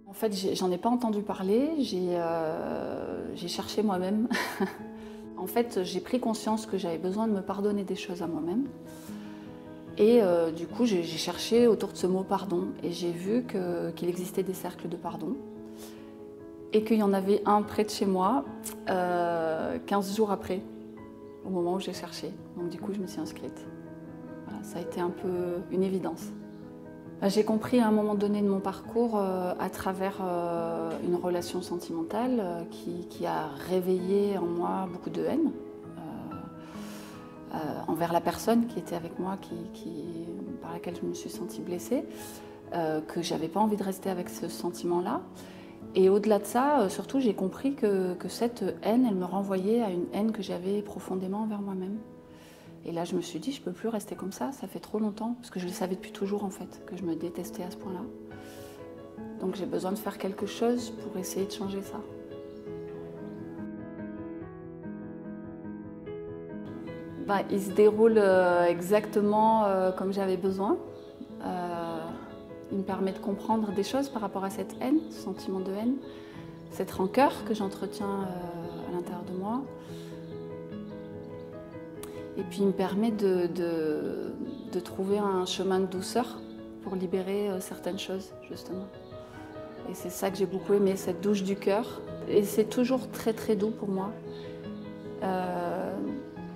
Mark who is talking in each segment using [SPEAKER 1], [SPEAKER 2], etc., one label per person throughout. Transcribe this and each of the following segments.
[SPEAKER 1] En fait, j'en ai pas entendu parler, j'ai cherché moi-même. En fait, j'ai pris conscience que j'avais besoin de me pardonner des choses à moi-même. Et du coup, j'ai cherché autour de ce mot pardon et j'ai vu qu'il existait des cercles de pardon et qu'il y en avait un près de chez moi 15 jours après, au moment où j'ai cherché. Donc du coup, je me suis inscrite. Voilà, ça a été un peu une évidence. J'ai compris à un moment donné de mon parcours à travers une relation sentimentale qui a réveillé en moi beaucoup de haine envers la personne qui était avec moi, par laquelle je me suis sentie blessée, que j'avais pas envie de rester avec ce sentiment-là. Et au-delà de ça, surtout, j'ai compris que cette haine, elle me renvoyait à une haine que j'avais profondément envers moi-même. Et là, je me suis dit, je peux plus rester comme ça fait trop longtemps, parce que je le savais depuis toujours en fait, que je me détestais à ce point-là. Donc j'ai besoin de faire quelque chose pour essayer de changer ça. Il se déroule exactement comme j'avais besoin. Il me permet de comprendre des choses par rapport à cette haine, ce sentiment de haine, cette rancœur que j'entretiens à l'intérieur de moi. Et puis il me permet de trouver un chemin de douceur pour libérer certaines choses, justement. Et c'est ça que j'ai beaucoup aimé, cette douche du cœur. Et c'est toujours très très doux pour moi.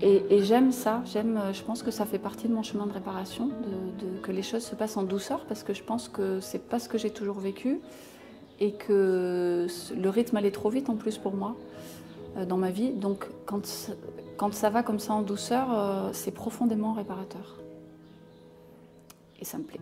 [SPEAKER 1] Et j'aime ça, je pense que ça fait partie de mon chemin de réparation, que les choses se passent en douceur, parce que je pense que c'est pas ce que j'ai toujours vécu et que le rythme allait trop vite en plus pour moi dans ma vie. Donc quand ça va comme ça en douceur, c'est profondément réparateur. Et ça me plaît.